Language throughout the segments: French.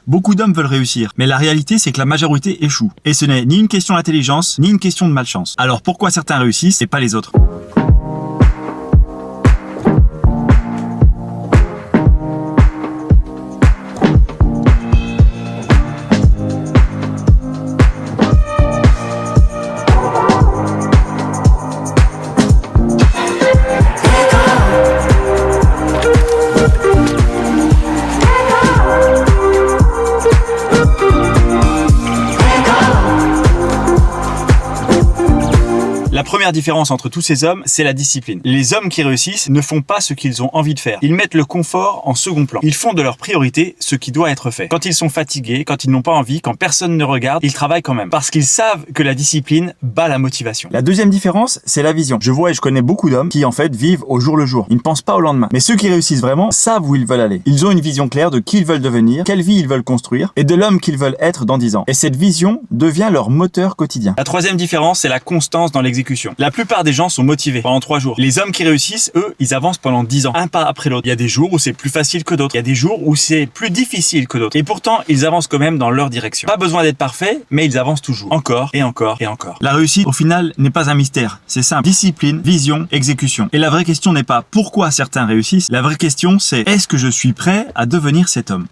Beaucoup d'hommes veulent réussir, mais la réalité c'est que la majorité échoue. Et ce n'est ni une question d'intelligence, ni une question de malchance. Alors pourquoi certains réussissent et pas les autres ? La première différence entre tous ces hommes, c'est la discipline. Les hommes qui réussissent ne font pas ce qu'ils ont envie de faire. Ils mettent le confort en second plan. Ils font de leur priorité ce qui doit être fait. Quand ils sont fatigués, quand ils n'ont pas envie, quand personne ne regarde, ils travaillent quand même. Parce qu'ils savent que la discipline bat la motivation. La deuxième différence, c'est la vision. Je vois et je connais beaucoup d'hommes qui en fait vivent au jour le jour. Ils ne pensent pas au lendemain. Mais ceux qui réussissent vraiment savent où ils veulent aller. Ils ont une vision claire de qui ils veulent devenir, quelle vie ils veulent construire et de l'homme qu'ils veulent être dans 10 ans. Et cette vision devient leur moteur quotidien. La troisième différence, c'est la constance dans l'exécution. La plupart des gens sont motivés pendant 3 jours. Les hommes qui réussissent, eux, ils avancent pendant 10 ans, un pas après l'autre. Il y a des jours où c'est plus facile que d'autres. Il y a des jours où c'est plus difficile que d'autres. Et pourtant, ils avancent quand même dans leur direction. Pas besoin d'être parfaits, mais ils avancent toujours. Encore et encore et encore. La réussite, au final, n'est pas un mystère. C'est simple. Discipline, vision, exécution. Et la vraie question n'est pas pourquoi certains réussissent. La vraie question, c'est est-ce que je suis prêt à devenir cet homme ?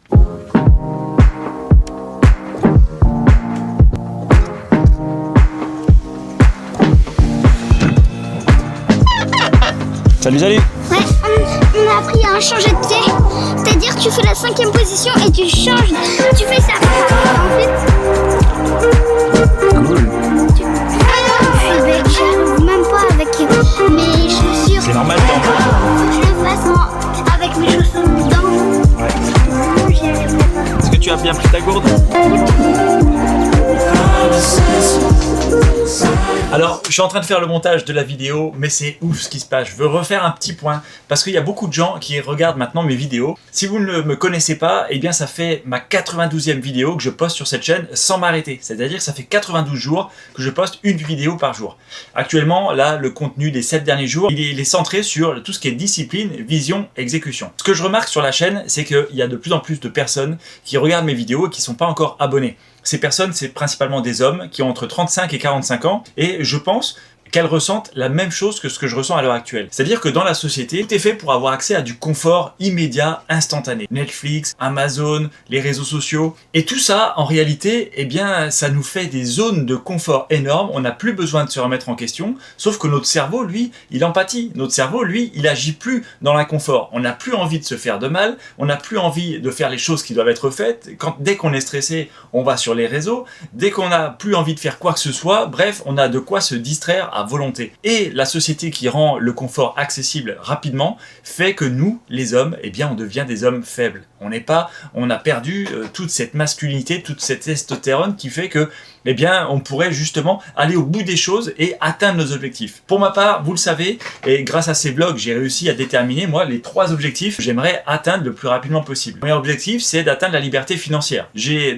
Salut, salut. Ouais, on a appris à changer de pied. C'est-à-dire tu fais la 5e position et tu changes. Tu fais ça. En fait. Cool. J'arrive même pas avec mes chaussures. C'est normal, t'es en train. Faut que je le fasse avec mes chaussures dedans. Ouais. Sinon, j'y arriverai pas. Est-ce que tu as bien pris ta gourde ? Alors, je suis en train de faire le montage de la vidéo, mais c'est ouf ce qui se passe. Je veux refaire un petit point, parce qu'il y a beaucoup de gens qui regardent maintenant mes vidéos. Si vous ne me connaissez pas, eh bien ça fait ma 92e vidéo que je poste sur cette chaîne sans m'arrêter. C'est-à-dire que ça fait 92 jours que je poste une vidéo par jour. Actuellement, là, le contenu des 7 derniers jours, il est centré sur tout ce qui est discipline, vision, exécution. Ce que je remarque sur la chaîne, c'est qu'il y a de plus en plus de personnes qui regardent mes vidéos et qui ne sont pas encore abonnées. Ces personnes, c'est principalement des hommes qui ont entre 35 et 45 ans et je pense qu'elles ressentent la même chose que ce que je ressens à l'heure actuelle. C'est-à-dire que dans la société, tout est fait pour avoir accès à du confort immédiat, instantané. Netflix, Amazon, les réseaux sociaux. Et tout ça, en réalité, eh bien, ça nous fait des zones de confort énormes. On n'a plus besoin de se remettre en question. Sauf que notre cerveau, lui, il empathie. Notre cerveau, lui, il agit plus dans l'inconfort. On n'a plus envie de se faire de mal. On n'a plus envie de faire les choses qui doivent être faites. Dès qu'on est stressé, on va sur les réseaux. Dès qu'on n'a plus envie de faire quoi que ce soit, bref, on a de quoi se distraire à volonté. Et la société qui rend le confort accessible rapidement fait que nous, les hommes, eh bien, on devient des hommes faibles. On a perdu toute cette masculinité, toute cette testostérone qui fait que, eh bien, on pourrait justement aller au bout des choses et atteindre nos objectifs. Pour ma part, vous le savez, et grâce à ces vlogs, j'ai réussi à déterminer, moi, les 3 objectifs que j'aimerais atteindre le plus rapidement possible. Le premier objectif, c'est d'atteindre la liberté financière.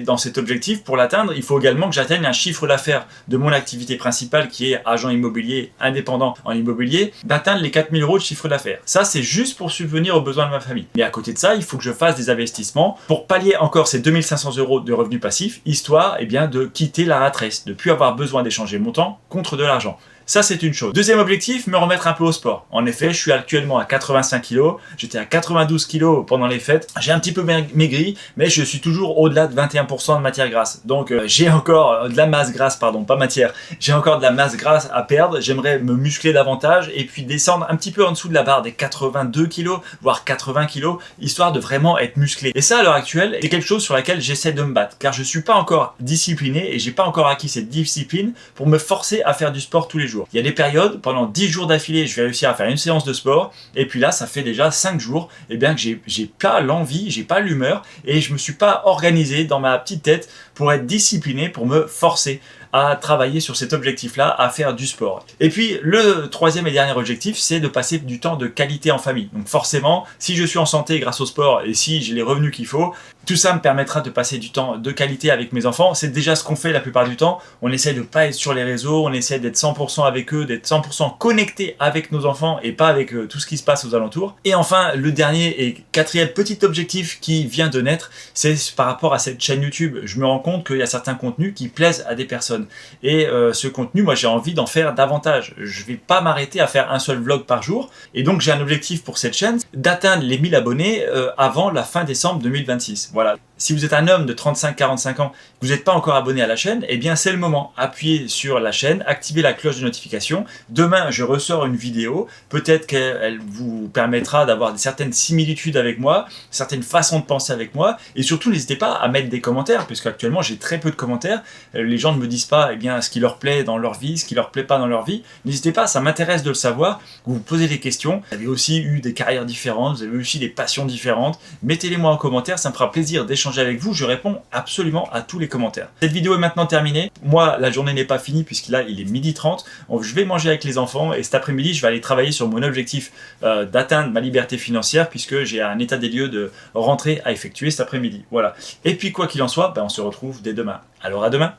Dans cet objectif, pour l'atteindre, il faut également que j'atteigne un chiffre d'affaires de mon activité principale qui est agent immobilier indépendant en immobilier, d'atteindre les 4 000 € de chiffre d'affaires. Ça, c'est juste pour subvenir aux besoins de ma famille. Mais à côté de ça, il faut que je fasse des investissements pour pallier encore ces 2 500 € de revenus passifs, histoire, eh bien, de quitter la rat race, de ne plus avoir besoin d'échanger mon temps contre de l'argent. Ça, c'est une chose. Deuxième objectif, me remettre un peu au sport. En effet, je suis actuellement à 85 kg. J'étais à 92 kg pendant les fêtes. J'ai un petit peu maigri, mais je suis toujours au-delà de 21% de matière grasse. Donc, j'ai encore de la masse grasse, pardon, pas matière. J'ai encore de la masse grasse à perdre. J'aimerais me muscler davantage et puis descendre un petit peu en dessous de la barre des 82 kg, voire 80 kg, histoire de vraiment être musclé. Et ça, à l'heure actuelle, c'est quelque chose sur laquelle j'essaie de me battre, car je suis pas encore discipliné et j'ai pas encore acquis cette discipline pour me forcer à faire du sport tous les jours. Il y a des périodes, pendant 10 jours d'affilée, je vais réussir à faire une séance de sport, et puis là, ça fait déjà 5 jours, et bien que j'ai pas l'envie, j'ai pas l'humeur, et je me suis pas organisé dans ma petite tête pour être discipliné, pour me forcer à travailler sur cet objectif-là, à faire du sport. Et puis le troisième et dernier objectif, c'est de passer du temps de qualité en famille. Donc forcément, si je suis en santé grâce au sport et si j'ai les revenus qu'il faut, tout ça me permettra de passer du temps de qualité avec mes enfants. C'est déjà ce qu'on fait la plupart du temps. On essaie de ne pas être sur les réseaux, on essaie d'être 100% avec eux, d'être 100% connecté avec nos enfants et pas avec tout ce qui se passe aux alentours. Et enfin, le dernier et quatrième petit objectif qui vient de naître, c'est par rapport à cette chaîne YouTube. Je me rends compte qu'il y a certains contenus qui plaisent à des personnes. Et ce contenu, moi j'ai envie d'en faire davantage. Je ne vais pas m'arrêter à faire un seul vlog par jour. Et donc j'ai un objectif pour cette chaîne, d'atteindre les 1000 abonnés avant la fin décembre 2026. Voilà. Si vous êtes un homme de 35-45 ans, que vous n'êtes pas encore abonné à la chaîne, eh bien c'est le moment. Appuyez sur la chaîne, activez la cloche de notification. Demain, je ressors une vidéo. Peut-être qu'elle vous permettra d'avoir certaines similitudes avec moi, certaines façons de penser avec moi. Et surtout, n'hésitez pas à mettre des commentaires, puisque actuellement, j'ai très peu de commentaires. Les gens ne me disent pas ce qui leur plaît dans leur vie, ce qui leur plaît pas dans leur vie. N'hésitez pas, ça m'intéresse de le savoir. Vous posez des questions. Vous avez aussi eu des carrières différentes, vous avez aussi des passions différentes. Mettez-les-moi en commentaire, ça me fera plaisir d'échanger avec vous. Je réponds absolument à tous les commentaires. Cette vidéo est maintenant terminée. Moi, la journée n'est pas finie puisqu'il est 12h30. Je vais manger avec les enfants et cet après-midi, je vais aller travailler sur mon objectif d'atteindre ma liberté financière puisque j'ai un état des lieux de rentrée à effectuer cet après-midi. Voilà. Et puis quoi qu'il en soit, on se retrouve dès demain. Alors à demain.